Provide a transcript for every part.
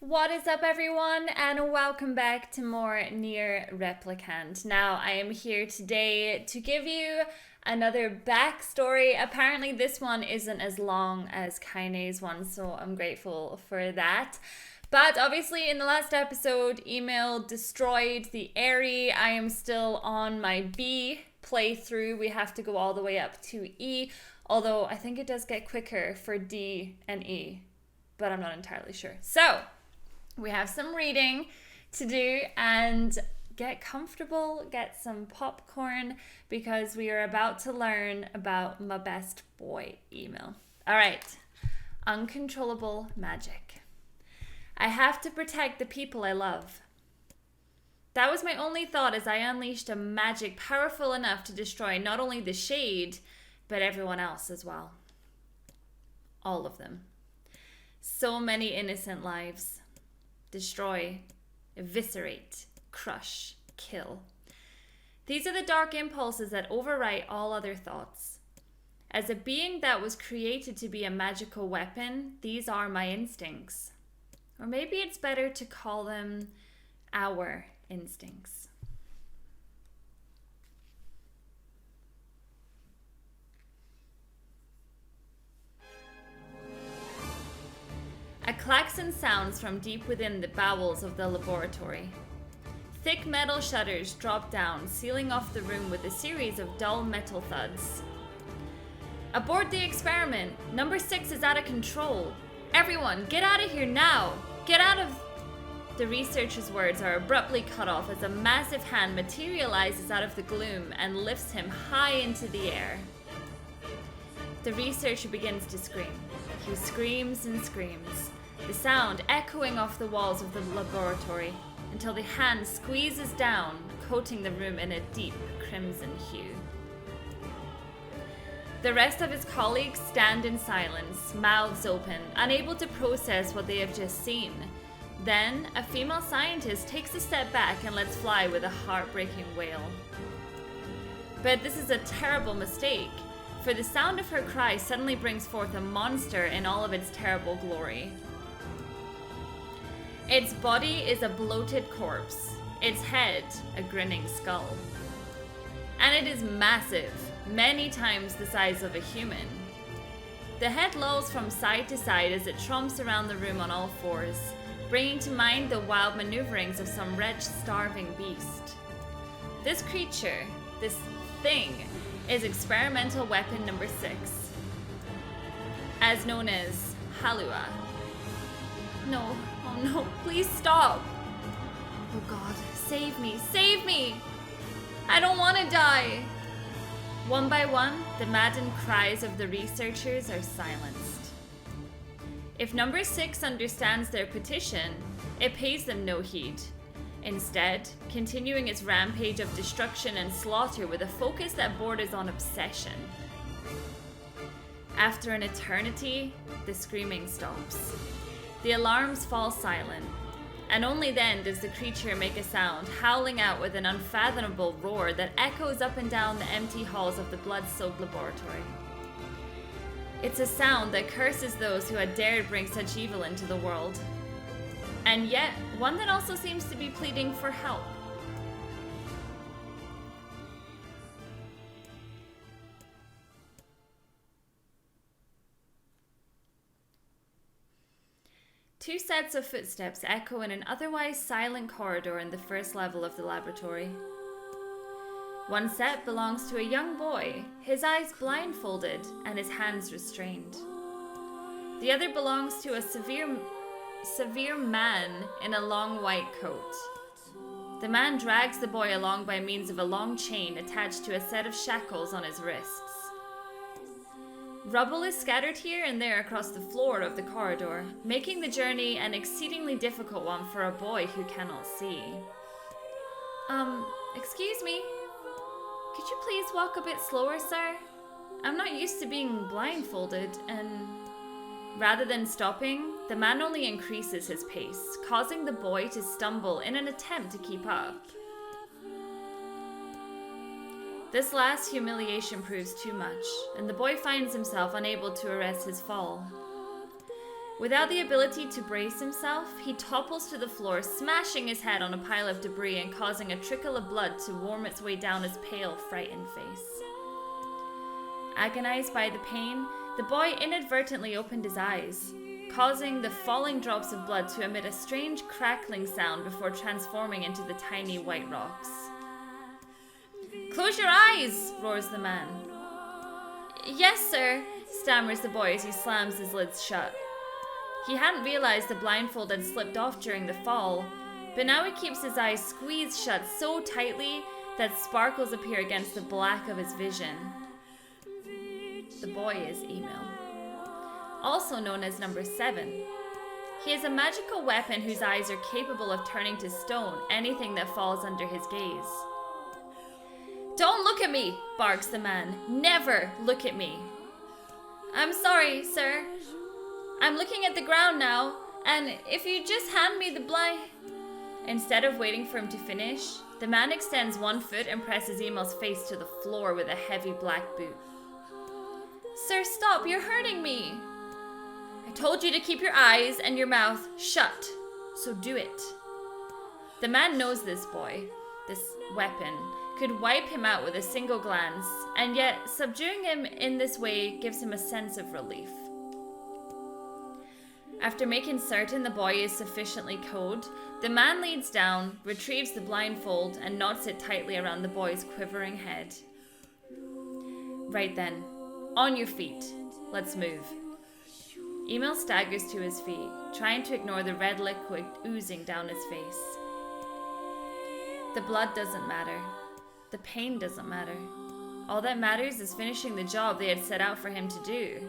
What is up, everyone, and welcome back to more Nier Replicant. Now, I am here today to give you another backstory. Apparently, this one isn't as long as Kaine's one, so I'm grateful for that. But obviously, in the last episode, email destroyed the Airy. I am still on my B playthrough. We have to go all the way up to E, although I think it does get quicker for D and E, but I'm not entirely sure. So, we have some reading to do and get comfortable, get some popcorn, because we are about to learn about my best boy email. All right, uncontrollable magic. I have to protect the people I love. That was my only thought as I unleashed a magic powerful enough to destroy not only the shade, but everyone else as well. All of them. So many innocent lives. Destroy, eviscerate, crush, kill. These are the dark impulses that overwrite all other thoughts. As a being that was created to be a magical weapon, these are my instincts. Or maybe it's better to call them our instincts. A klaxon sounds from deep within the bowels of the laboratory. Thick metal shutters drop down, sealing off the room with a series of dull metal thuds. Abort the experiment! Number 6 is out of control! Everyone, get out of here now! Get out of... The researcher's words are abruptly cut off as a massive hand materializes out of the gloom and lifts him high into the air. The researcher begins to scream. He screams and screams, the sound echoing off the walls of the laboratory until the hand squeezes down, coating the room in a deep crimson hue. The rest of his colleagues stand in silence, mouths open, unable to process what they have just seen. Then, a female scientist takes a step back and lets fly with a heartbreaking wail. But this is a terrible mistake, for the sound of her cry suddenly brings forth a monster in all of its terrible glory. Its body is a bloated corpse, its head a grinning skull. And it is massive, many times the size of a human. The head lolls from side to side as it tromps around the room on all fours, bringing to mind the wild maneuverings of some wretched, starving beast. This creature, this thing, is experimental weapon number 6, as known as Halua. No, oh no, please stop. Oh God, save me, save me! I don't want to die. One by one, the maddened cries of the researchers are silenced. If number 6 understands their petition, it pays them no heed. Instead, continuing its rampage of destruction and slaughter with a focus that borders on obsession. After an eternity, the screaming stops. The alarms fall silent, and only then does the creature make a sound, howling out with an unfathomable roar that echoes up and down the empty halls of the blood-soaked laboratory. It's a sound that curses those who had dared bring such evil into the world. And yet, one that also seems to be pleading for help. Two sets of footsteps echo in an otherwise silent corridor in the first level of the laboratory. One set belongs to a young boy, his eyes blindfolded and his hands restrained. The other belongs to a severe man in a long white coat. The man drags the boy along by means of a long chain attached to a set of shackles on his wrists. Rubble is scattered here and there across the floor of the corridor, making the journey an exceedingly difficult one for a boy who cannot see. Excuse me? Could you please walk a bit slower, sir? I'm not used to being blindfolded, and... Rather than stopping, the man only increases his pace, causing the boy to stumble in an attempt to keep up. This last humiliation proves too much, and the boy finds himself unable to arrest his fall. Without the ability to brace himself, he topples to the floor, smashing his head on a pile of debris and causing a trickle of blood to worm its way down his pale, frightened face. Agonized by the pain, the boy inadvertently opened his eyes, causing the falling drops of blood to emit a strange crackling sound before transforming into the tiny white rocks. "Close your eyes!" roars the man. "Yes, sir," stammers the boy as he slams his lids shut. He hadn't realized the blindfold had slipped off during the fall, but now he keeps his eyes squeezed shut so tightly that sparkles appear against the black of his vision. The boy is Emil, also known as Number 7. He is a magical weapon whose eyes are capable of turning to stone anything that falls under his gaze. "Don't look at me," barks the man. "Never look at me." "I'm sorry, sir. I'm looking at the ground now, and if you just hand me the blind..." Instead of waiting for him to finish, the man extends one foot and presses Emil's face to the floor with a heavy black boot. "Sir, stop, you're hurting me." "I told you to keep your eyes and your mouth shut, so do it." The man knows this boy, this weapon, could wipe him out with a single glance, and yet subduing him in this way gives him a sense of relief. After making certain the boy is sufficiently cowed, the man leads down, retrieves the blindfold, and knots it tightly around the boy's quivering head. "Right then, on your feet. Let's move." Emil staggers to his feet, trying to ignore the red liquid oozing down his face. The blood doesn't matter. The pain doesn't matter. All that matters is finishing the job they had set out for him to do.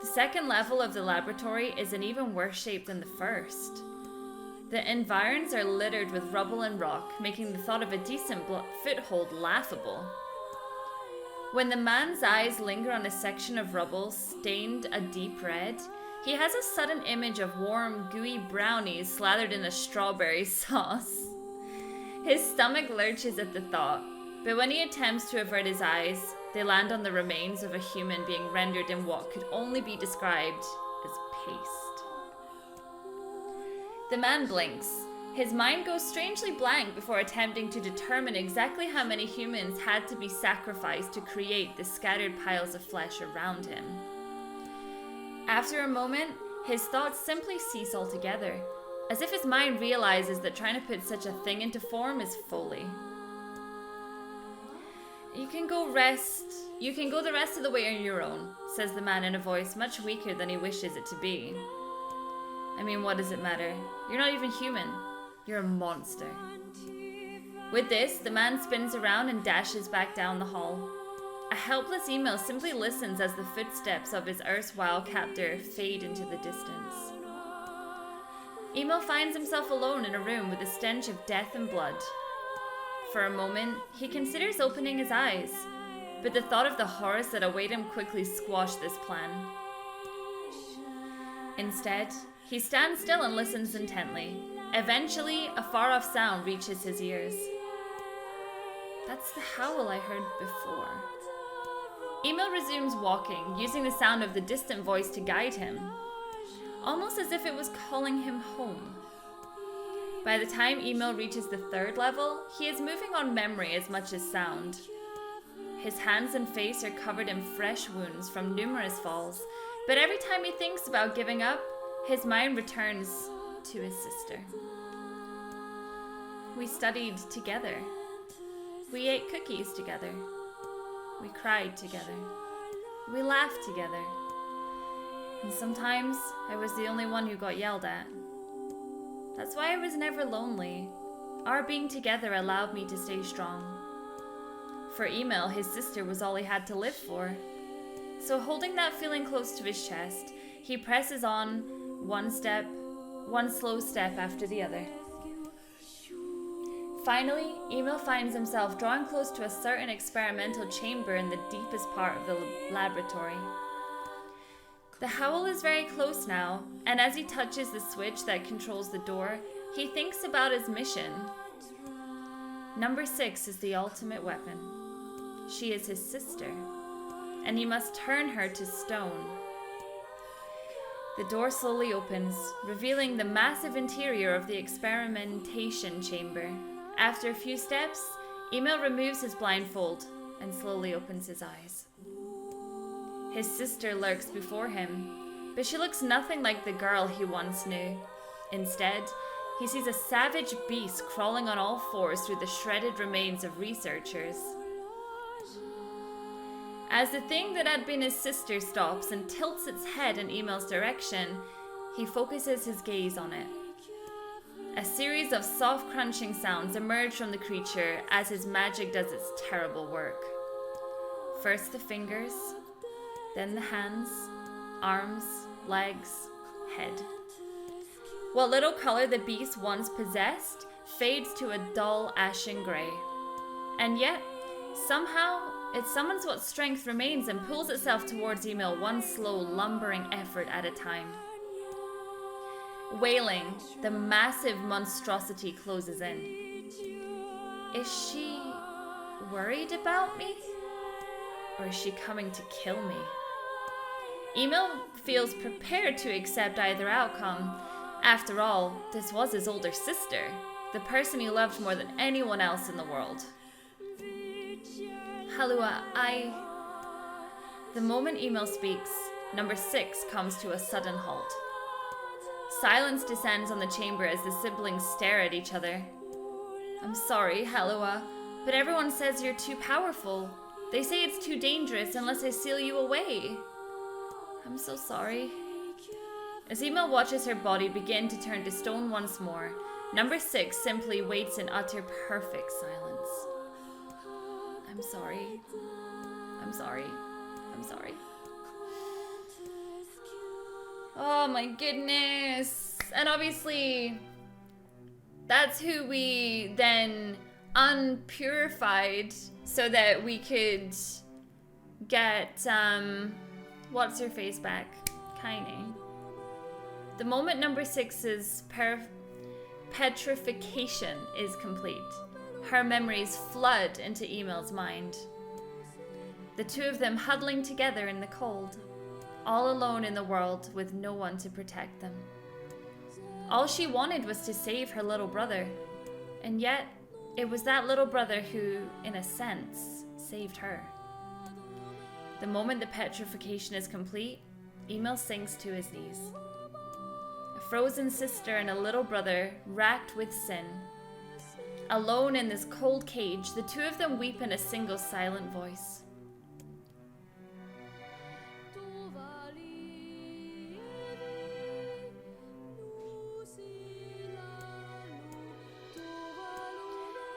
The second level of the laboratory is in even worse shape than the first. The environs are littered with rubble and rock, making the thought of a decent foothold laughable. When the man's eyes linger on a section of rubble stained a deep red, he has a sudden image of warm, gooey brownies slathered in a strawberry sauce. His stomach lurches at the thought, but when he attempts to avert his eyes, they land on the remains of a human being rendered in what could only be described as paste. The man blinks. His mind goes strangely blank before attempting to determine exactly how many humans had to be sacrificed to create the scattered piles of flesh around him. After a moment, his thoughts simply cease altogether, as if his mind realizes that trying to put such a thing into form is folly. You can go the rest of the way on your own," says the man in a voice much weaker than he wishes it to be. "I mean, what does it matter? You're not even human. You're a monster." With this, the man spins around and dashes back down the hall. A helpless Emil simply listens as the footsteps of his erstwhile captor fade into the distance. Emil finds himself alone in a room with a stench of death and blood. For a moment, he considers opening his eyes, but the thought of the horrors that await him quickly squash this plan. Instead, he stands still and listens intently. Eventually, a far-off sound reaches his ears. That's the howl I heard before. Emil resumes walking, using the sound of the distant voice to guide him, almost as if it was calling him home. By the time Emil reaches the third level, he is moving on memory as much as sound. His hands and face are covered in fresh wounds from numerous falls, but every time he thinks about giving up, his mind returns to his sister. We studied together. We ate cookies together. We cried together. We laughed together. And sometimes I was the only one who got yelled at. That's why I was never lonely. Our being together allowed me to stay strong. For Emil, his sister was all he had to live for. So holding that feeling close to his chest, he presses on one slow step after the other. Finally, Emil finds himself drawing close to a certain experimental chamber in the deepest part of the laboratory. The howl is very close now, and as he touches the switch that controls the door, he thinks about his mission. Number 6 is the ultimate weapon. She is his sister, and he must turn her to stone. The door slowly opens, revealing the massive interior of the experimentation chamber. After a few steps, Emil removes his blindfold and slowly opens his eyes. His sister lurks before him, but she looks nothing like the girl he once knew. Instead, he sees a savage beast crawling on all fours through the shredded remains of researchers. As the thing that had been his sister stops and tilts its head in Emil's direction, he focuses his gaze on it. A series of soft crunching sounds emerge from the creature as his magic does its terrible work. First the fingers, then the hands, arms, legs, head. What little color the beast once possessed fades to a dull ashen grey. And yet, somehow, it summons what strength remains and pulls itself towards Emil one slow, lumbering effort at a time. Wailing, the massive monstrosity closes in. Is she worried about me? Or is she coming to kill me? Emil feels prepared to accept either outcome. After all, this was his older sister, the person he loved more than anyone else in the world. Halua, The moment Emil speaks, number 6 comes to a sudden halt. Silence descends on the chamber as the siblings stare at each other. I'm sorry, Halua, but everyone says you're too powerful. They say it's too dangerous unless I seal you away. I'm so sorry. As Emil watches her body begin to turn to stone once more, number 6 simply waits in utter perfect silence. I'm sorry. I'm sorry. I'm sorry. Oh my goodness. And obviously, that's who we then unpurified so that we could get, what's her face back? Kaine. The moment number 6's petrification is complete, her memories flood into Emil's mind. The two of them huddling together in the cold, all alone in the world with no one to protect them. All she wanted was to save her little brother, and yet it was that little brother who, in a sense, saved her. The moment the petrification is complete, Emil sinks to his knees. A frozen sister and a little brother racked with sin. Alone in this cold cage, the two of them weep in a single silent voice.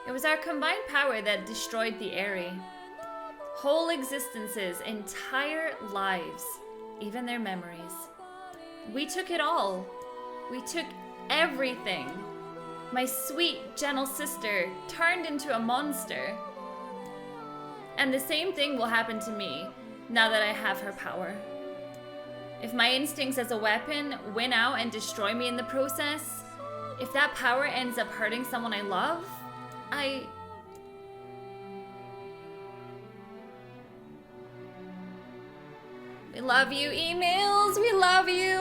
It was our combined power that destroyed the Eyrie. Whole existences, entire lives, even their memories. We took it all. We took everything. My sweet, gentle sister turned into a monster. And the same thing will happen to me now that I have her power. If my instincts as a weapon win out and destroy me in the process, if that power ends up hurting someone I love, We love you, emails. We love you.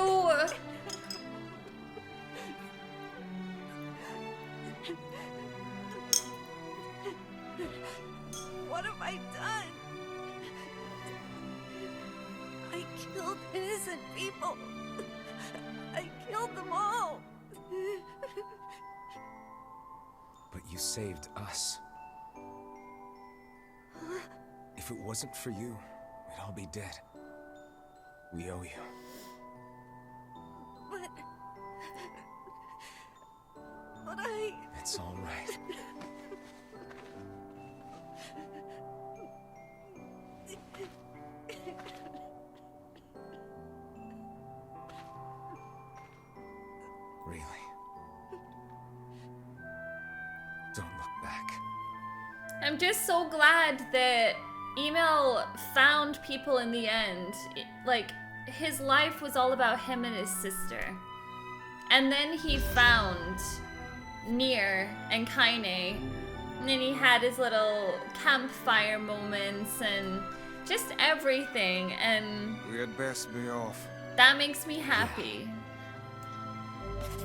What have I done? I killed innocent people. I killed them all. But you saved us. If it wasn't for you, we'd all be dead. We owe you. But I... It's all right. Really? Don't look back. I'm just so glad that Emil found people in the end. Like, his life was all about him and his sister. And then he found Nier and Kaine. And then he had his little campfire moments and just everything. And We had best be off. That makes me happy.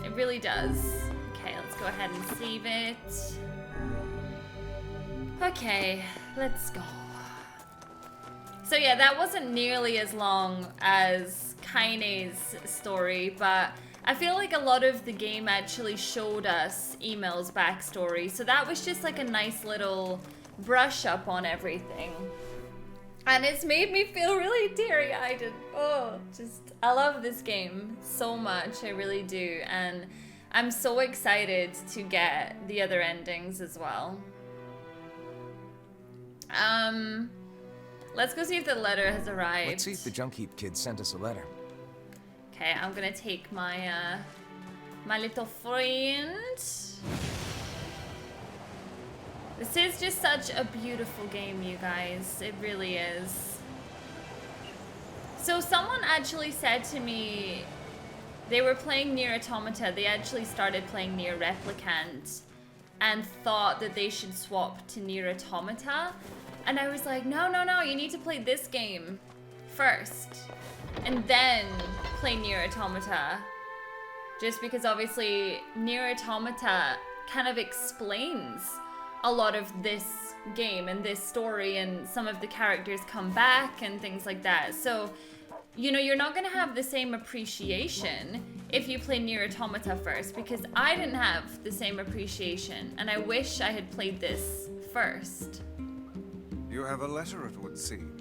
It really does. Okay, let's go ahead and save it. Okay, let's go. So yeah, that wasn't nearly as long as Kaine's story, but I feel like a lot of the game actually showed us Emil's backstory, so that was just like a nice little brush up on everything. And it's made me feel really teary-eyed and I love this game so much, I really do, and I'm so excited to get the other endings as well. Let's go see if the letter has arrived. Let's see if the Junk Heap kid sent us a letter. Okay, I'm gonna take my my little friend. This is just such a beautiful game, you guys. It really is. So someone actually said to me, they were playing Nier Automata. They actually started playing Nier Replicant and thought that they should swap to Nier Automata. And I was like, no, no, no, you need to play this game first. And then play Nier Automata. Just because obviously Nier Automata kind of explains a lot of this game and this story, and some of the characters come back and things like that. So, you know, you're not gonna have the same appreciation if you play Nier Automata first, because I didn't have the same appreciation, and I wish I had played this first. You have a letter, it would seem.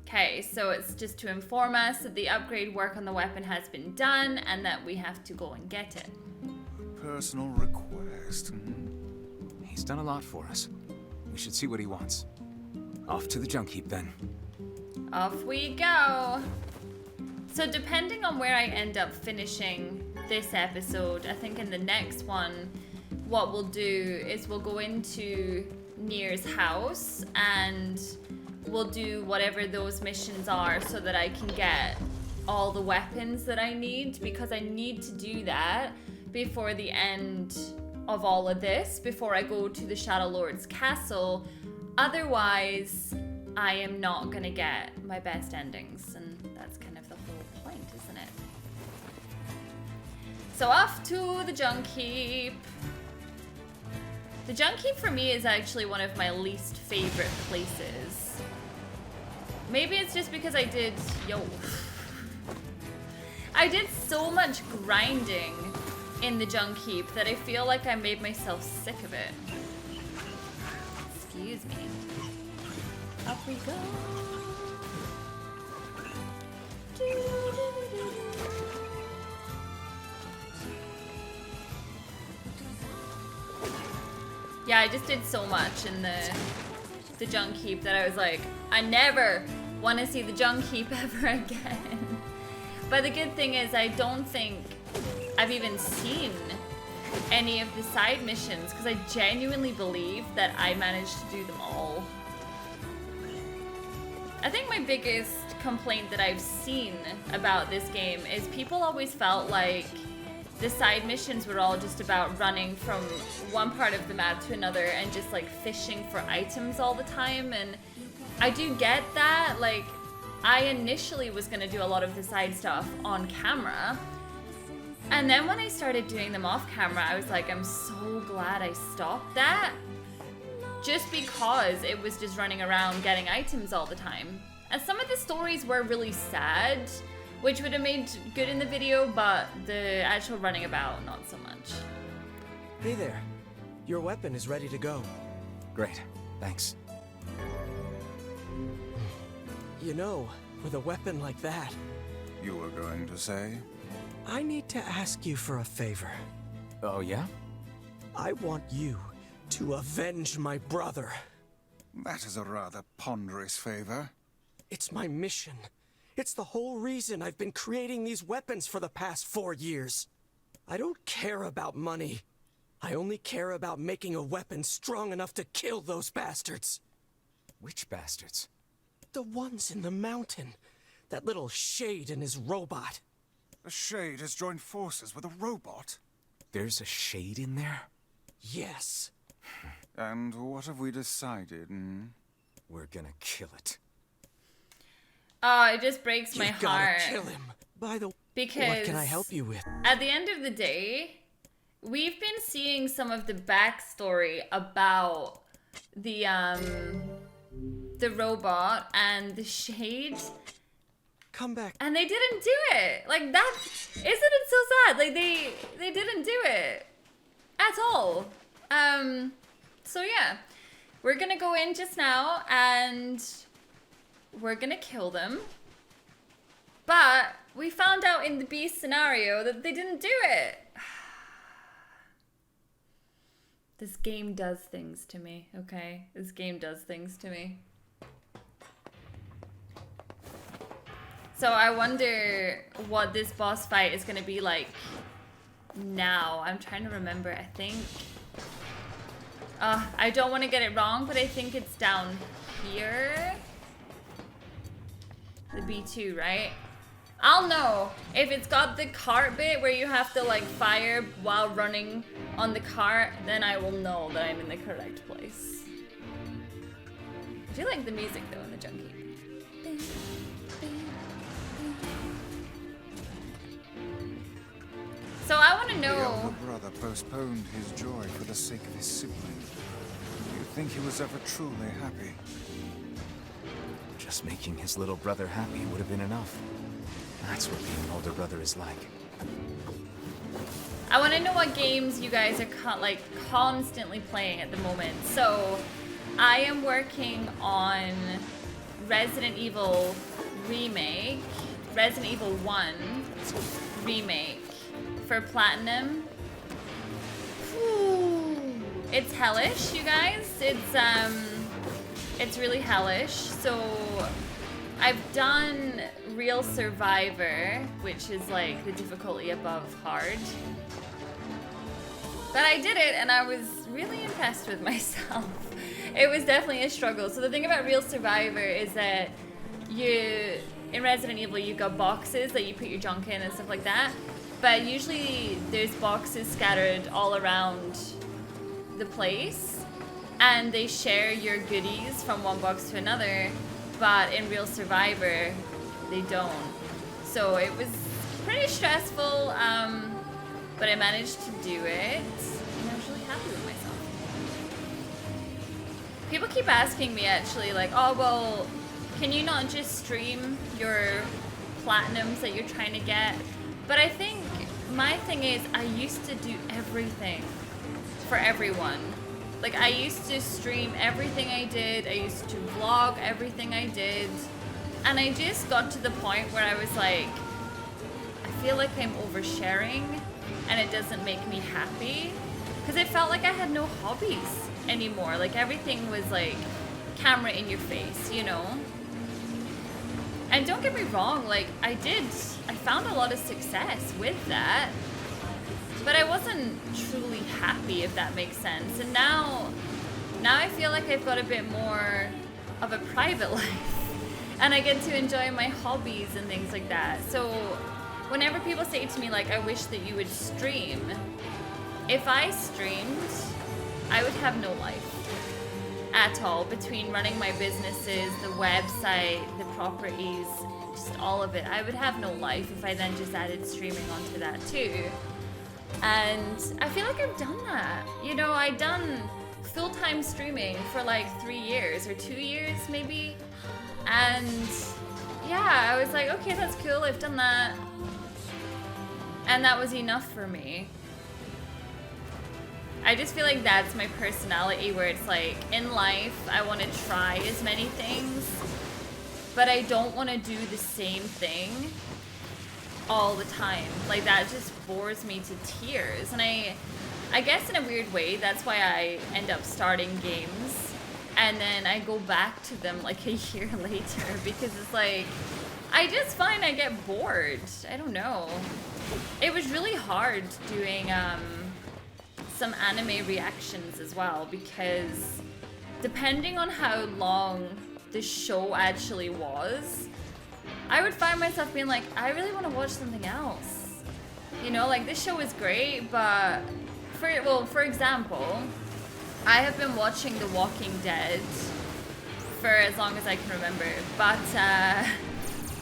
Okay, so it's just to inform us that the upgrade work on the weapon has been done and that we have to go and get it. Personal request. He's done a lot for us. We should see what he wants. Off to the Junk Heap then. Off we go. So depending on where I end up finishing this episode, I think in the next one, what we'll do is we'll go into Nier's house and we'll do whatever those missions are so that I can get all the weapons that I need, because I need to do that before the end of all of this, before I go to the Shadow Lord's castle. Otherwise, I am not gonna get my best endings, and that's kind of the whole point, isn't it? So off to the Junk Heap. The Junk Heap for me is actually one of my least favorite places. Maybe it's just because I did so much grinding in the Junk Heap that I feel like I made myself sick of it. Excuse me. Up we go. Yeah, I just did so much in the Junk Heap that I was like, I never want to see the Junk Heap ever again. But the good thing is I don't think I've even seen any of the side missions, because I genuinely believe that I managed to do them all. I think my biggest complaint that I've seen about this game is people always felt like the side missions were all just about running from one part of the map to another and just like fishing for items all the time. And I do get that. Like, I initially was gonna do a lot of the side stuff on camera, and then when I started doing them off camera, I was like, I'm so glad I stopped that, just because it was just running around getting items all the time. And some of the stories were really sad, which would have made good in the video, but the actual running about, not so much. Hey there. Your weapon is ready to go. Great, thanks. You know, with a weapon like that, You were going to say? I need to ask you for a favor. Oh, yeah? I want you to avenge my brother. That is a rather ponderous favor. It's my mission. It's the whole reason I've been creating these weapons for the past 4 years. I don't care about money. I only care about making a weapon strong enough to kill those bastards. Which bastards? The ones in the mountain. That little shade and his robot. The Shade has joined forces with a robot. There's a shade in there? Yes. And what have we decided? We're gonna kill it. Oh, it just breaks my You've gotta heart. kill him. By the way, Because what can I help you with? at the end of the day, we've been seeing some of the backstory about the robot and the shade, Come back. and they didn't do it. Like, that, isn't it so sad? Like, they didn't do it at all. So yeah, we're gonna go in just now and we're gonna kill them. But we found out in the beast scenario that they didn't do it. This game does things to me, okay? This game does things to me. So I wonder what this boss fight is gonna be like now. I'm trying to remember, I think... I don't want to get it wrong, but I think it's down here. The B2, right? I'll know. If it's got the cart bit where you have to like fire while running on the cart, then I will know that I'm in the correct place. I do like the music though in the Junkie. So I want to The know... elder brother postponed his joy for the sake of his sibling. Do you think he was ever truly happy? Just making his little brother happy would have been enough. That's what being an older brother is like. I want to know what games you guys are constantly playing at the moment. So I am working on Resident Evil Remake, Resident Evil 1 Remake for Platinum. It's hellish, you guys. It's really hellish. So I've done Real Survivor, which is like the difficulty above hard. But I did it and I was really impressed with myself. It was definitely a struggle. So the thing about Real Survivor is that in Resident Evil, you've got boxes that you put your junk in and stuff like that. But usually there's boxes scattered all around the place and they share your goodies from one box to another. But in Real Survivor, they don't. So it was pretty stressful, but I managed to do it. And I was really happy with myself. People keep asking me actually, like, oh, well, can you not just stream your platinums that you're trying to get? But I think my thing is I used to do everything for everyone. Like, I used to stream everything I did. I used to vlog everything I did. And I just got to the point where I was like, I feel like I'm oversharing and it doesn't make me happy. Because it felt like I had no hobbies anymore. Like, everything was like camera in your face, you know? And don't get me wrong, like, I found a lot of success with that. But I wasn't truly happy, if that makes sense. And now I feel like I've got a bit more of a private life. And I get to enjoy my hobbies and things like that. So whenever people say to me, like, I wish that you would stream, if I streamed, I would have no life at all. Between running my businesses, the website, the properties, just all of it, I would have no life if I then just added streaming onto that too. And I feel like I've done that. You know, I've done full-time streaming for like 3 years or 2 years maybe. And yeah, I was like, okay, that's cool, I've done that. And that was enough for me. I just feel like that's my personality, where it's like, in life, I want to try as many things, but I don't want to do the same thing all the time. Like, that just bores me to tears. And I guess in a weird way, that's why I end up starting games and then I go back to them like a year later, because it's like, I just find I get bored. I don't know. It was really hard doing some anime reactions as well, because depending on how long the show actually was, I would find myself being like, I really want to watch something else. You know, like, this show is great, but for example, I have been watching The Walking Dead for as long as I can remember, but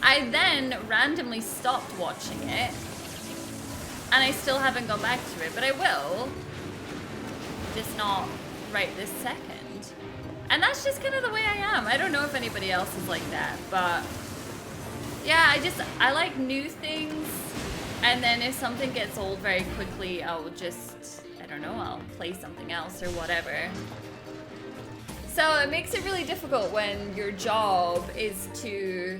I then randomly stopped watching it, and I still haven't gone back to it, but I will. Just not right this second. And that's just kind of the way I am. I don't know if anybody else is like that, but yeah, I like new things, and then if something gets old very quickly, I'll just, I don't know, I'll play something else or whatever. So it makes it really difficult when your job is to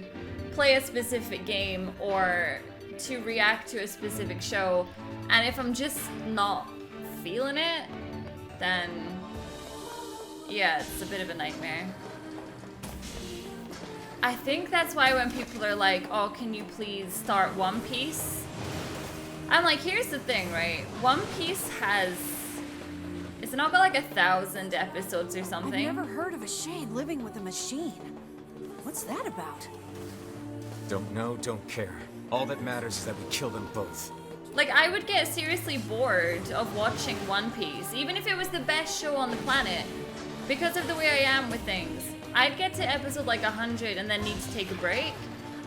play a specific game or to react to a specific show, and if I'm just not feeling it, then yeah, it's a bit of a nightmare. I think that's why when people are like, oh, can you please start One Piece? I'm like, here's the thing, right? One Piece has, it's not got like 1,000 episodes or something. I've never heard of a shade living with a machine. What's that about? Don't know, don't care. All that matters is that we kill them both. Like, I would get seriously bored of watching One Piece, even if it was the best show on the planet, because of the way I am with things. I'd get to episode like 100 and then need to take a break,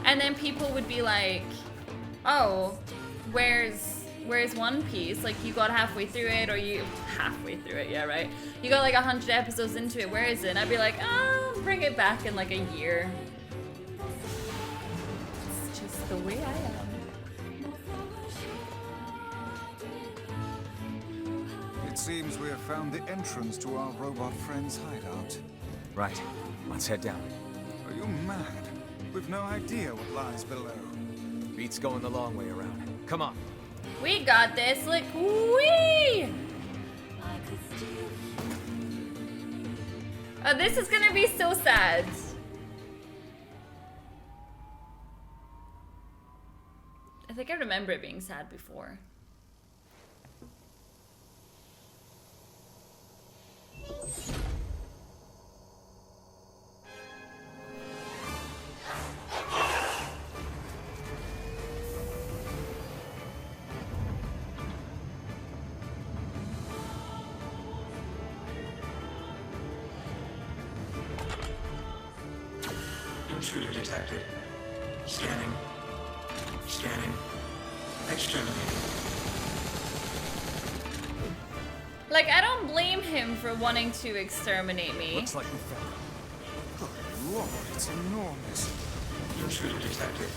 and then people would be like, oh, where's One Piece? Like, you got halfway through it, or you halfway through it, yeah, right? You got like 100 episodes into it, where is it? And I'd be like, oh, bring it back in like a year. It's just the way I am. It seems we have found the entrance to our robot friend's hideout. Right. Let's head down. Are you mad? We've no idea what lies below. Beats going the long way around. Come on. We got this, look, wee! Oh, this is gonna be so sad. I think I remember it being sad before. Intruder detected. Scanning. Scanning. Exterminating. Like, I don't blame him for wanting to exterminate me. Looks like we found them. Good Lord, it's enormous. Intruder detected.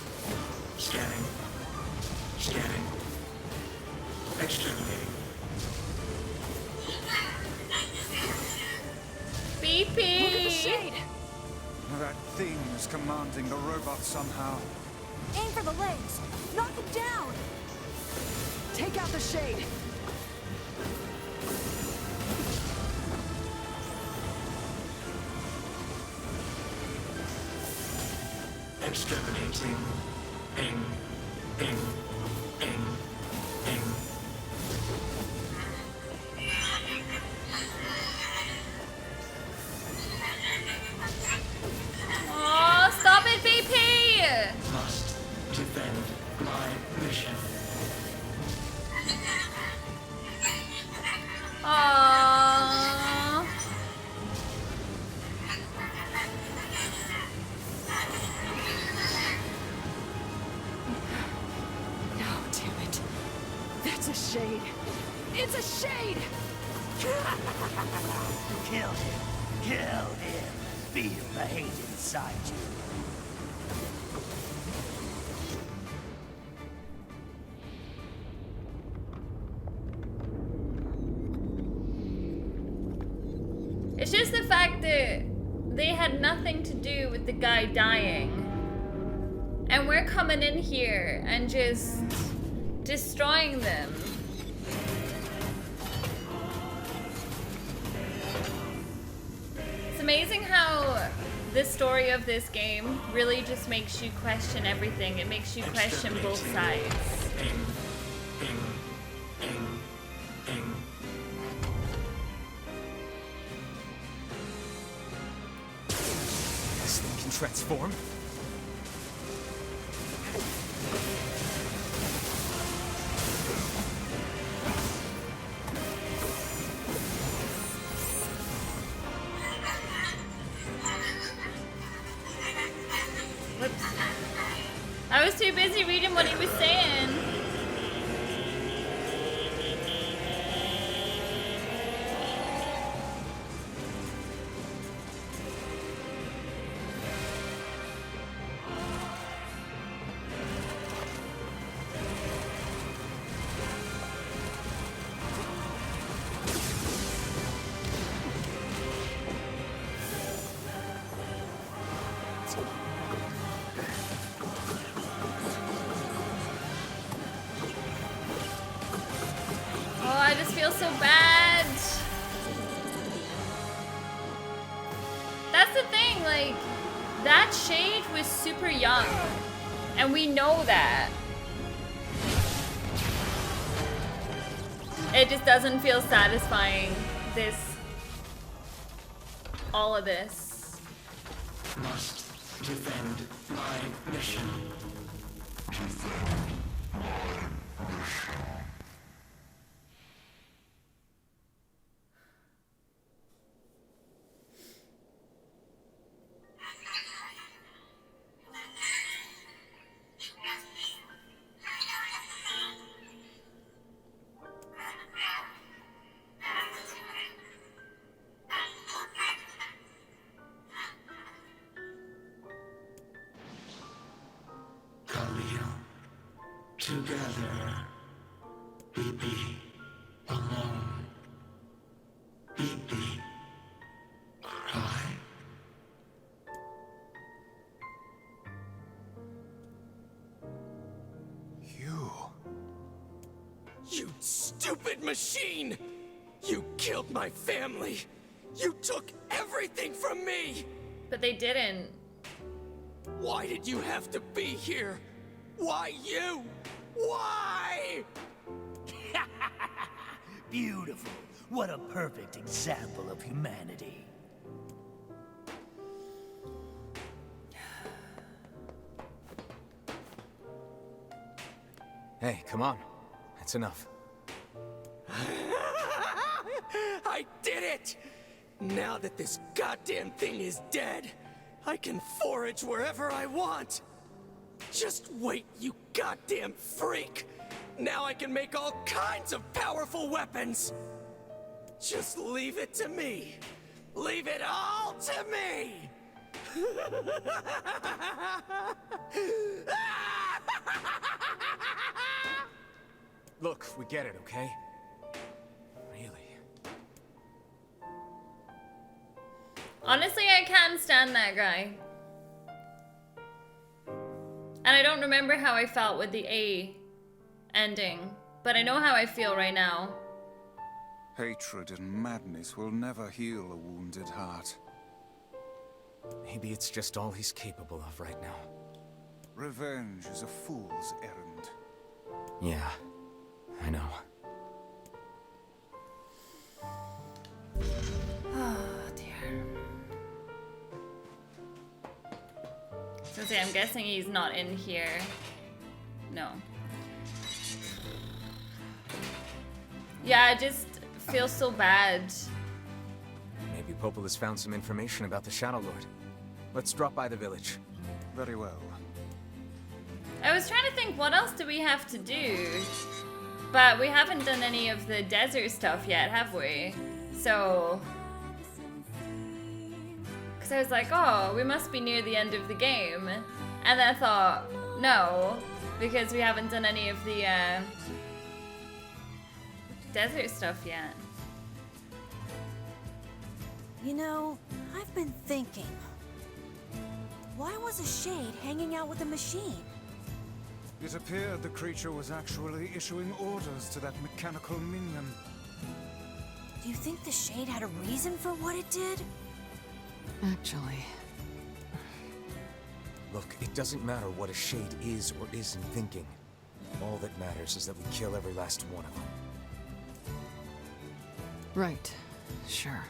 Scanning. Scanning. Exterminating. BP! Look at the shade! That thing is commanding the robot somehow. Aim for the legs! Knock it down! Take out the shade! Exterminating. Ing. Ing. Ing. Ing. Oh, stop it, BP! Must defend my mission. Aww. No, damn it. That's a shade. It's a shade! Kill him. Kill him. Feel the hate inside you. It's just the fact that they had nothing to do with the guy dying. And we're coming in here and just destroying them. It's amazing how the story of this game really just makes you question everything. It makes you question both sides. Ing. Ing. Ing. Ing. This thing can transform. Whoops. was saying. I just feel so bad. That's the thing, like, that shade was super young, and we know that. It just doesn't feel satisfying, all of this. Must defend my mission. Together, we be alone. We be cry. You stupid machine! You killed my family! You took everything from me! But they didn't. Why did you have to be here? Why you? Why? Beautiful. What a perfect example of humanity. Hey, come on. That's enough. I did it! Now that this goddamn thing is dead, I can forage wherever I want. Just wait, you goddamn freak! Now I can make all kinds of powerful weapons! Just leave it to me! Leave it all to me! Look, we get it, okay? Really? Honestly, I can't stand that guy. And I don't remember how I felt with the A ending, but I know how I feel right now. Hatred and madness will never heal a wounded heart. Maybe it's just all he's capable of right now. Revenge is a fool's errand. Yeah, I know. Oh dear. So I'm guessing he's not in here. No. Yeah, I just feel so bad. Maybe Popol has found some information about the Shadow Lord. Let's drop by the village. Very well. I was trying to think, what else do we have to do? But we haven't done any of the desert stuff yet, have we? So... Because I was like, oh, we must be near the end of the game. And then I thought, no, because we haven't done any of the desert stuff yet. You know, I've been thinking. Why was a shade hanging out with a machine? It appeared the creature was actually issuing orders to that mechanical minion. Do you think the shade had a reason for what it did? Actually... Look, it doesn't matter what a Shade is or isn't thinking. All that matters is that we kill every last one of them. Right. Sure.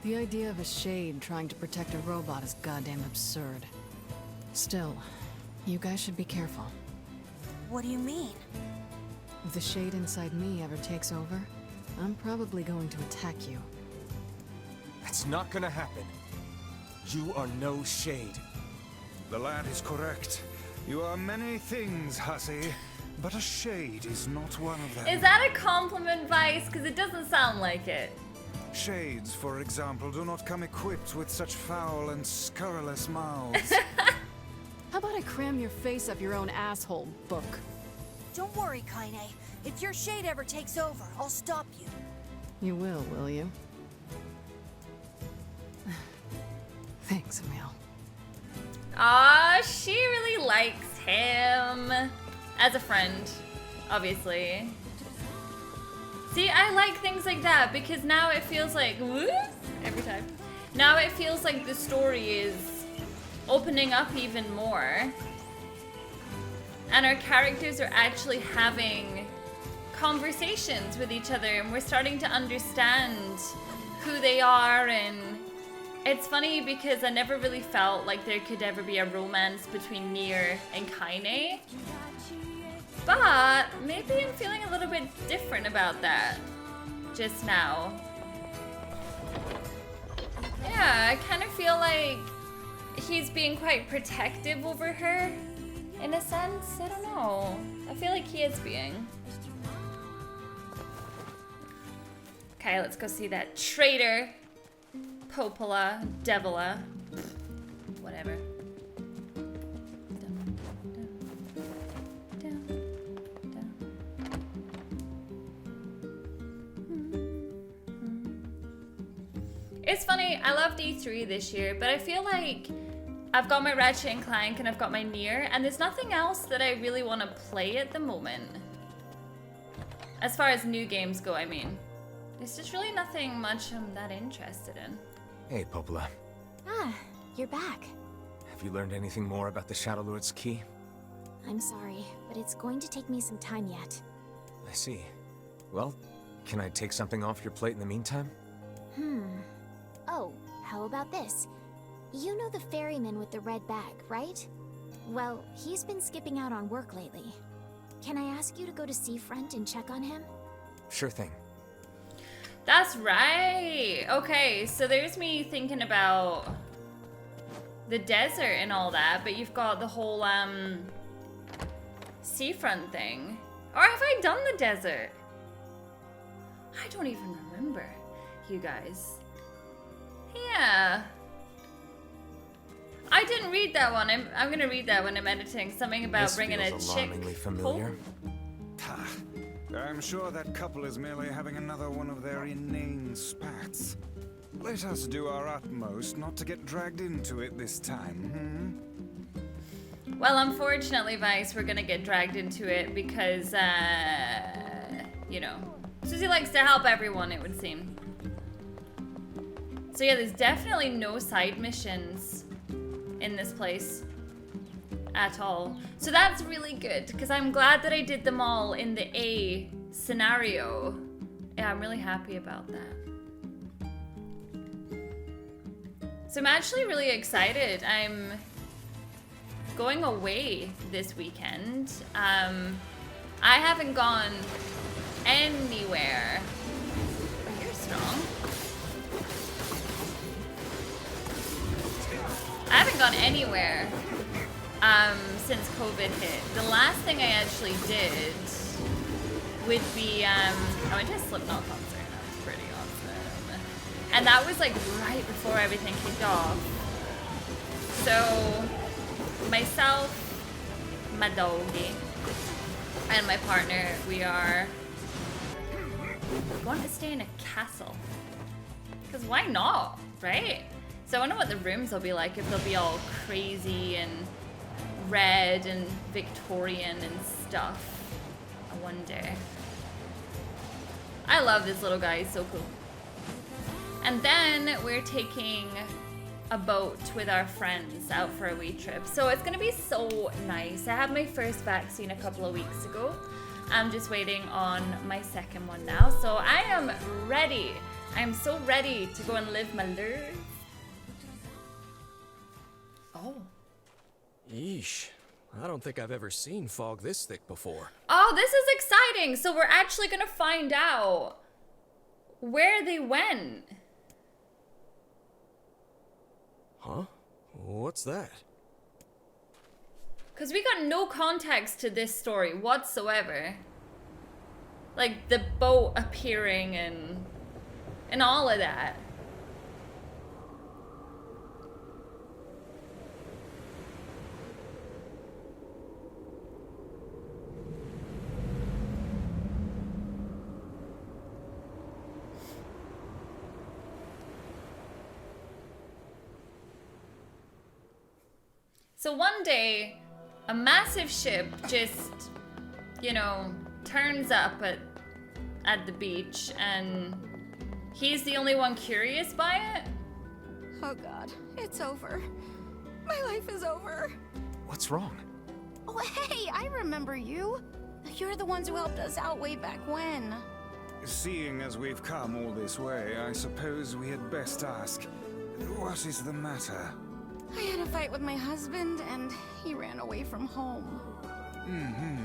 The idea of a Shade trying to protect a robot is goddamn absurd. Still, you guys should be careful. What do you mean? If the Shade inside me ever takes over, I'm probably going to attack you. That's not gonna happen. You are no Shade. The lad is correct. You are many things, hussy, but a shade is not one of them. Is that a compliment, Vice? Because it doesn't sound like it. Shades, for example, do not come equipped with such foul and scurrilous mouths. How about I cram your face up your own asshole, book? Don't worry, Kaine. If your shade ever takes over, I'll stop you. You will you? Thanks, Emil. Aw, she really likes him. As a friend, obviously. See, I like things like that because now it feels like, whoop, every time. Now it feels like the story is opening up even more. And our characters are actually having conversations with each other and we're starting to understand who they are. And it's funny because I never really felt like there could ever be a romance between Nier and Kaine. But maybe I'm feeling a little bit different about that just now. Yeah, I kind of feel like he's being quite protective over her in a sense. I don't know. I feel like he is being. Okay, let's go see that traitor. Popola, Devila. Whatever. It's funny, I loved E3 this year, but I feel like I've got my Ratchet and Clank and I've got my Nier, and there's nothing else that I really want to play at the moment. As far as new games go, I mean. There's just really nothing much I'm that interested in. Hey, Popola. Ah, you're back. Have you learned anything more about the Shadow Lord's key? I'm sorry, but it's going to take me some time yet. I see. Well, can I take something off your plate in the meantime? Oh, how about this? You know the ferryman with the red bag, right? Well, he's been skipping out on work lately. Can I ask you to go to Seafront and check on him? Sure thing. That's right. Okay, so there's me thinking about the desert and all that, but you've got the whole seafront thing. Or have I done the desert? I don't even remember, you guys. Yeah. I didn't read that one. I'm gonna read that when I'm editing. Something about This bringing a feels chick. alarmingly familiar. Ha! I'm sure that couple is merely having another one of their inane spats. Let us do our utmost not to get dragged into it this time, Well, unfortunately, Vice, we're gonna get dragged into it because, you know, Suzy likes to help everyone, it would seem. So yeah, there's definitely no side missions in this place at all. So that's really good, because I'm glad that I did them all in the A scenario. Yeah, I'm really happy about that. So I'm actually really excited. I'm going away this weekend. I haven't gone anywhere. Oh, you're strong. I haven't gone anywhere since COVID hit. The last thing I actually did would be, I went to a Slipknot concert. That was pretty awesome. And that was like right before everything kicked off. So myself, my doggy, and my partner, we are going to stay in a castle. Because why not, right? So I wonder what the rooms will be like, if they'll be all crazy and red and Victorian and stuff. I wonder. I love this little guy, he's so cool. And then we're taking a boat with our friends out for a wee trip. So it's gonna be so nice. I had my first vaccine a couple of weeks ago. I'm just waiting on my second one now. So I am ready. I'm so ready to go and live my life. Oh. Yeesh. I don't think I've ever seen fog this thick before. Oh, this is exciting. So we're actually gonna find out where they went. Huh? What's that? Because we got no context to this story whatsoever. Like the boat appearing and all of that. So one day, a massive ship just, you know, turns up at the beach, and he's the only one curious by it? Oh god, it's over. My life is over. What's wrong? Oh hey, I remember you. You're the ones who helped us out way back when. Seeing as we've come all this way, I suppose we had best ask, what is the matter? I had a fight with my husband, and he ran away from home.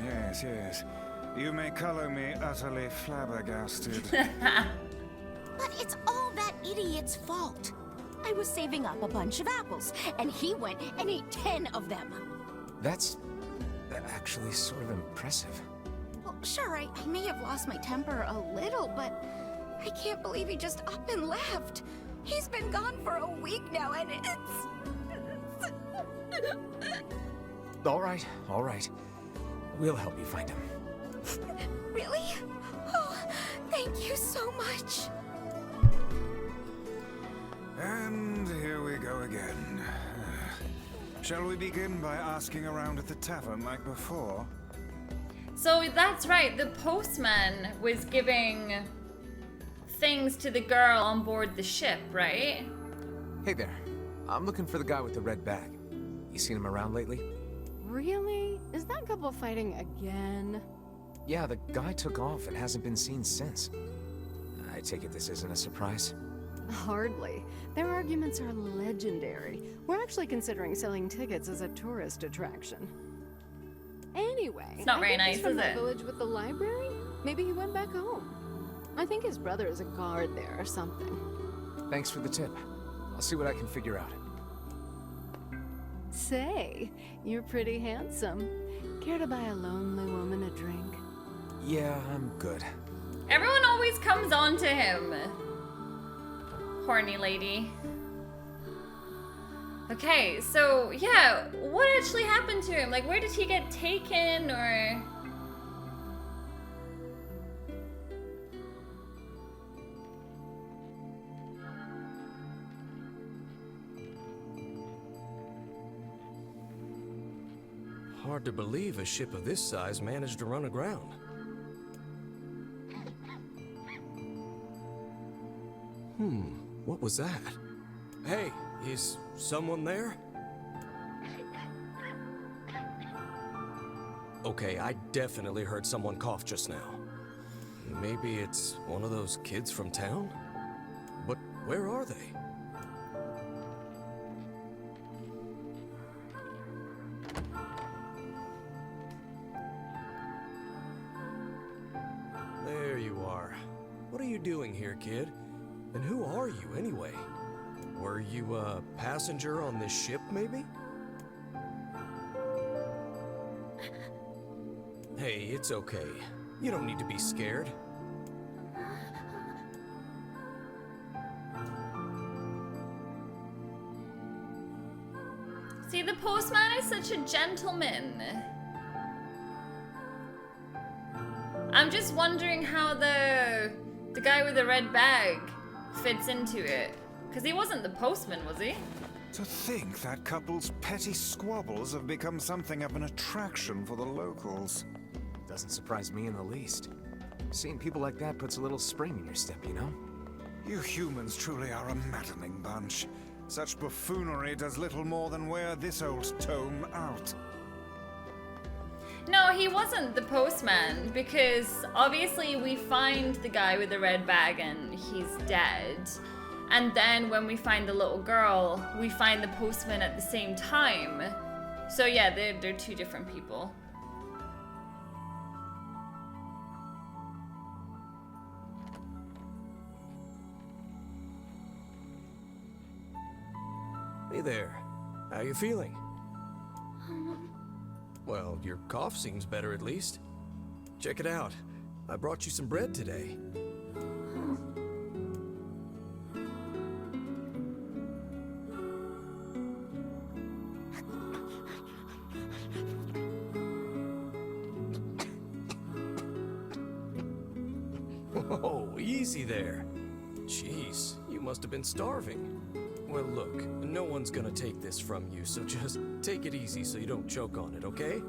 Yes, yes. You may color me utterly flabbergasted. But it's all that idiot's fault. I was saving up a bunch of apples, and he went and ate 10 of them. That's actually sort of impressive. Well, sure, I may have lost my temper a little, but I can't believe he just up and left. He's been gone for a week now, and it's... All right. We'll help you find him. Really? Oh, thank you so much. And here we go again. Shall we begin by asking around at the tavern like before? So that's right, the postman was giving things to the girl on board the ship, right? Hey there. I'm looking for the guy with the red bag. You seen him around lately? Really? Is that couple fighting again? Yeah, the guy took off and hasn't been seen since. I take it this isn't a surprise? Hardly. Their arguments are legendary. We're actually considering selling tickets as a tourist attraction. Anyway, It's not very I think nice, he's from is that it? village with the library? Maybe he went back home. I think his brother is a guard there or something. Thanks for the tip. I'll see what I can figure out. Say, you're pretty handsome. Care to buy a lonely woman a drink? Yeah, I'm good. Everyone always comes on to him. Horny lady. Okay, so yeah, what actually happened to him? Like, where did he get taken, or... Hard to believe a ship of this size managed to run aground. What was that? Hey, is someone there? Okay, I definitely heard someone cough just now. Maybe it's one of those kids from town? But where are they? There you are. What are you doing here, kid? And who are you, anyway? Were you a passenger on this ship, maybe? Hey, it's okay. You don't need to be scared. See, the postman is such a gentleman. I'm just wondering how the guy with the red bag fits into it. Because he wasn't the postman, was he? To think that couple's petty squabbles have become something of an attraction for the locals. Doesn't surprise me in the least. Seeing people like that puts a little spring in your step, you know? You humans truly are a maddening bunch. Such buffoonery does little more than wear this old tome out. No, he wasn't the postman, because obviously we find the guy with the red bag and he's dead. And then when we find the little girl, we find the postman at the same time. So yeah, they're two different people. Hey there. How you feeling? Well, your cough seems better at least. Check it out. I brought you some bread today. Oh, easy there. Jeez, you must have been starving. Well, look, no one's gonna take this from you, so just take it easy so you don't choke on it, okay?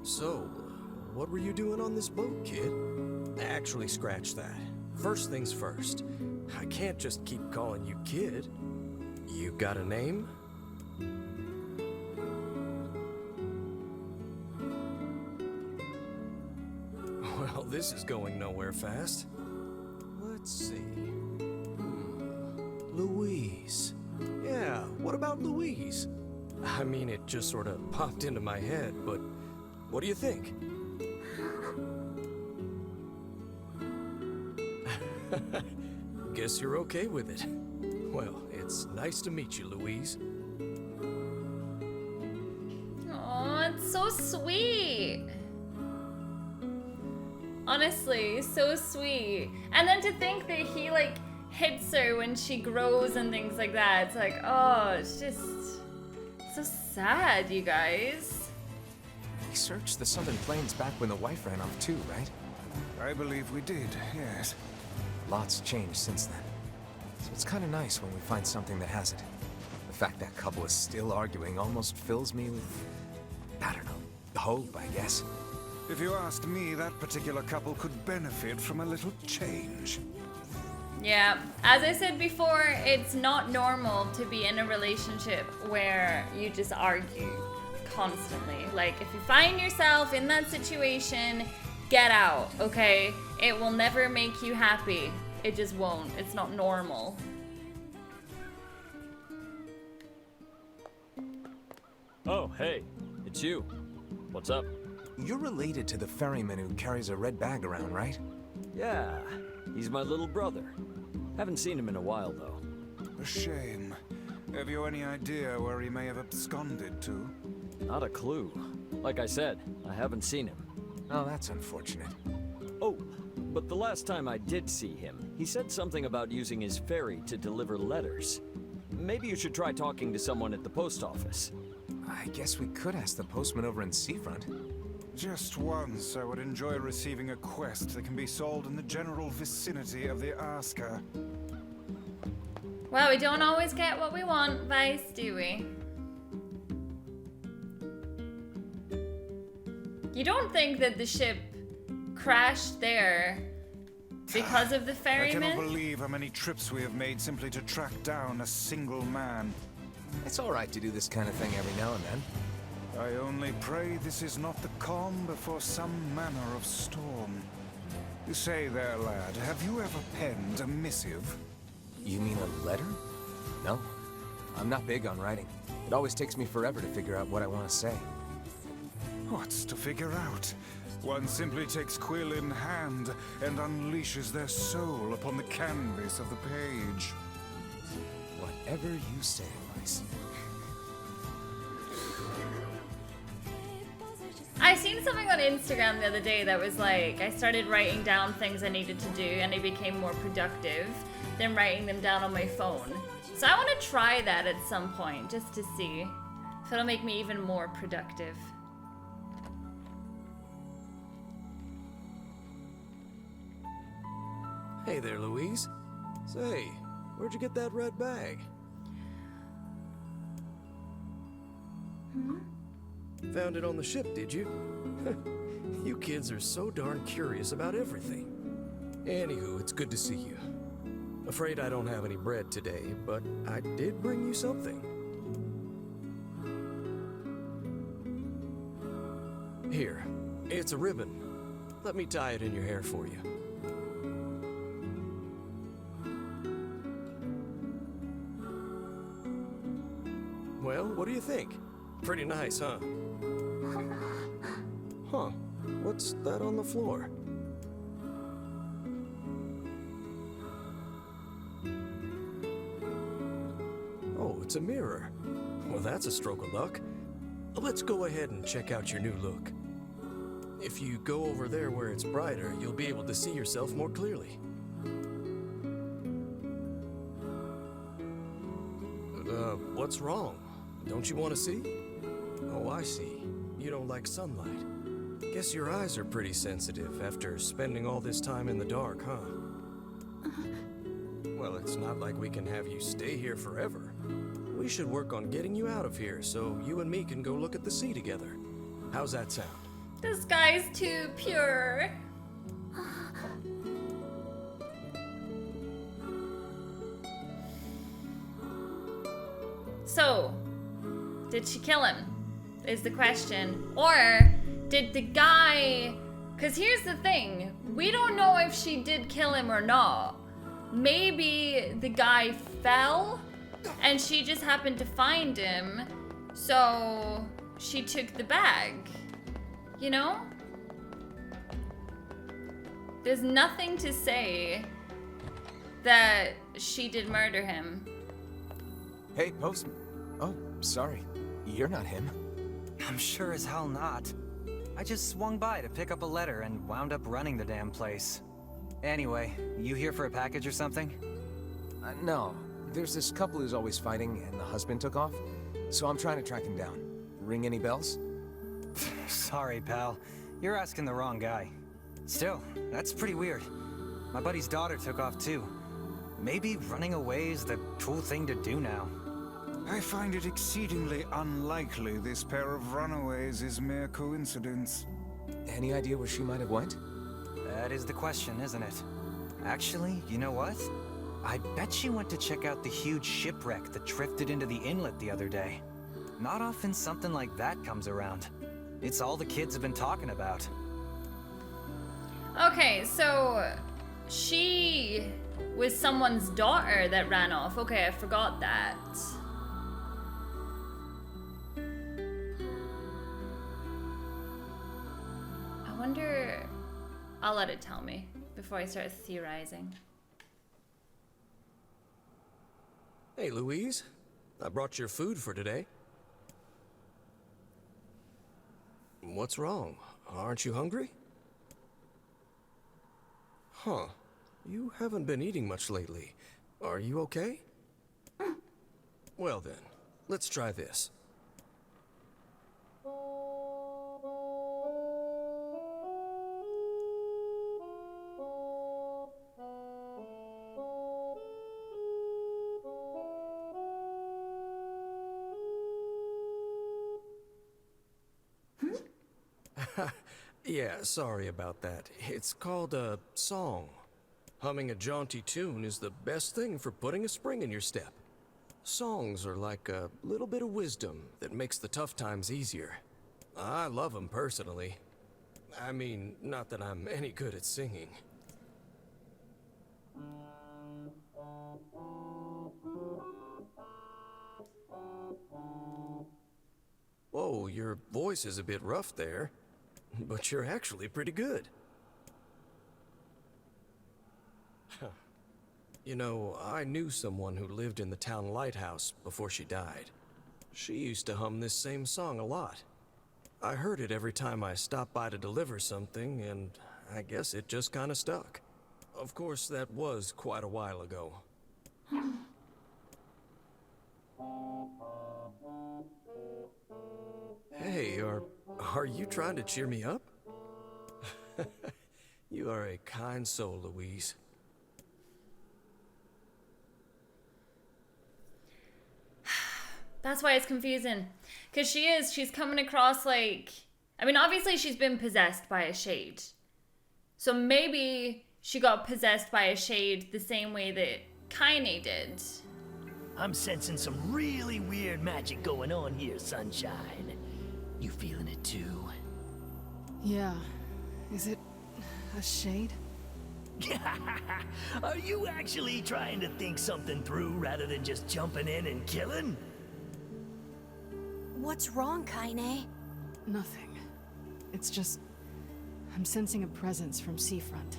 So, what were you doing on this boat, kid? Actually, scratch that. First things first. I can't just keep calling you kid. You got a name? Well, this is going nowhere fast. Let's see. Louise. Yeah, what about Louise? I mean, it just sort of popped into my head, but what do you think? Guess you're okay with it. Well, it's nice to meet you, Louise. Oh, it's so sweet. Honestly, so sweet. And then to think that he like hits her when she grows and things like that. It's like, oh, it's just so sad, you guys. We searched the Southern Plains back when the wife ran off too, right? I believe we did, yes. Lots changed since then. So it's kind of nice when we find something that hasn't. The fact that couple is still arguing almost fills me with, I don't know, hope, I guess. If you asked me, that particular couple could benefit from a little change. Yeah, as I said before, it's not normal to be in a relationship where you just argue constantly. Like, if you find yourself in that situation, get out, okay? It will never make you happy. It just won't. It's not normal. Oh, hey, it's you. What's up? You're related to the ferryman who carries a red bag around, right? Yeah, he's my little brother. Haven't seen him in a while, though. A shame. Have you any idea where he may have absconded to? Not a clue. Like I said, I haven't seen him. Oh, that's unfortunate. Oh, but the last time I did see him, he said something about using his ferry to deliver letters. Maybe you should try talking to someone at the post office. I guess we could ask the postman over in Seafront. Just once, I would enjoy receiving a quest that can be solved in the general vicinity of the Asker. Well, we don't always get what we want, Vice, do we? You don't think that the ship crashed there because of the I ferryman? cannot believe how many trips we have made simply to track down a single man. It's all right to do this kind of thing every now and then. I only pray this is not the calm before some manner of storm. You say there, lad, have you ever penned a missive? You mean a letter? No. I'm not big on writing. It always takes me forever to figure out what I want to say. What's to figure out? One simply takes quill in hand and unleashes their soul upon the canvas of the page. Whatever you say, Vice. I seen something on Instagram the other day that was like, I started writing down things I needed to do and I became more productive than writing them down on my phone. So I want to try that at some point just to see if it'll make me even more productive. Hey there, Louise. Say, where'd you get that red bag? Found it on the ship, did you? You kids are so darn curious about everything. Anywho, it's good to see you. Afraid I don't have any bread today, but I did bring you something. Here, it's a ribbon. Let me tie it in your hair for you. Well, what do you think? Pretty nice, huh? Huh. What's that on the floor? Oh, it's a mirror. Well, that's a stroke of luck. let's go ahead and check out your new look. If you go over there where it's brighter, you'll be able to see yourself more clearly. What's wrong? Don't you want to see? Oh, I see. You don't like sunlight. Guess your eyes are pretty sensitive after spending all this time in the dark, huh? Well, it's not like we can have you stay here forever. We should work on getting you out of here so you and me can go look at the sea together. How's that sound? This guy's too pure. So, did she kill him? Is the question. Or did the guy... Because here's the thing. We don't know if she did kill him or not. Maybe the guy fell and she just happened to find him. So she took the bag. You know? There's nothing to say that she did murder him. Hey, Postman. Oh, sorry. You're not him. I'm sure as hell not. I just swung by to pick up a letter and wound up running the damn place. Anyway, you here for a package or something? No. There's this couple who's always fighting, and the husband took off. So I'm trying to track him down. Ring any bells? Sorry, pal. You're asking the wrong guy. Still, that's pretty weird. My buddy's daughter took off too. Maybe running away is the cool thing to do now. I find it exceedingly unlikely this pair of runaways is mere coincidence. Any idea where she might have went? That is the question, isn't it? Actually, you know what? I bet she went to check out the huge shipwreck that drifted into the inlet the other day. Not often something like that comes around. It's all the kids have been talking about. Okay, so she was someone's daughter that ran off. Okay, I forgot that. I wonder... I'll let it tell me before I start theorizing. Hey, Louise. I brought your food for today. What's wrong? Aren't you hungry? Huh. You haven't been eating much lately. Are you okay? Well then, let's try this. Yeah, sorry about that. It's called a song. Humming a jaunty tune is the best thing for putting a spring in your step. Songs are like a little bit of wisdom that makes the tough times easier. I love them personally. I mean, not that I'm any good at singing. Whoa, your voice is a bit rough there. But you're actually pretty good. You know, I knew someone who lived in the town lighthouse before she died. She used to hum this same song a lot. I heard it every time I stopped by to deliver something, and I guess it just kind of stuck. Of course, that was quite a while ago. Hey, are you trying to cheer me up? You are a kind soul, Louise. That's why it's confusing. Because she's coming across like... I mean, obviously she's been possessed by a shade. So maybe she got possessed by a shade the same way that Kaine did. I'm sensing some really weird magic going on here, Sunshine. You feeling it too? Yeah. Is it a shade? Are you actually trying to think something through rather than just jumping in and killing? What's wrong, Kaine? Nothing. It's just... I'm sensing a presence from seafront.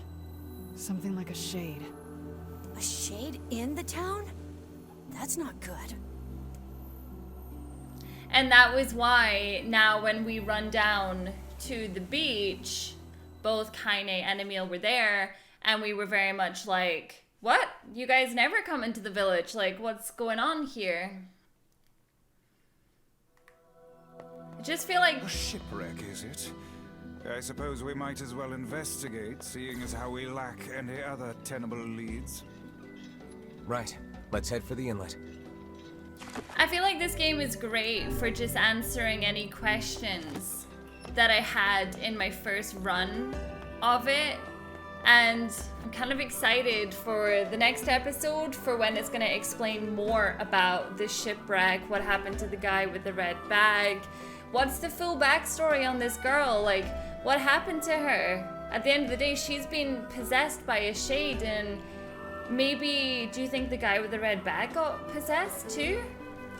Something like a shade. A shade in the town? That's not good. And that was why now when we run down to the beach, both Kaine and Emil were there, and we were very much like, what? You guys never come into the village. Like, what's going on here? I just feel like... A shipwreck, is it? I suppose we might as well investigate, seeing as how we lack any other tenable leads. Right. Let's head for the inlet. I feel like this game is great for just answering any questions that I had in my first run of it. And I'm kind of excited for the next episode, for when it's going to explain more about the shipwreck, what happened to the guy with the red bag, what's the full backstory on this girl, like what happened to her. At the end of the day, she's been possessed by a shade, and maybe, do you think the guy with the red bag got possessed too?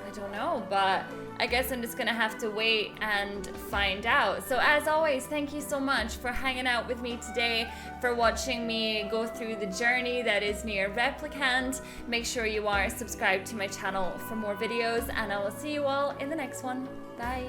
I don't know, but I guess I'm just gonna have to wait and find out. So as always, thank you so much for hanging out with me today, for watching me go through the journey that is Nier Replicant. Make sure you are subscribed to my channel for more videos, and I will see you all in the next one. Bye.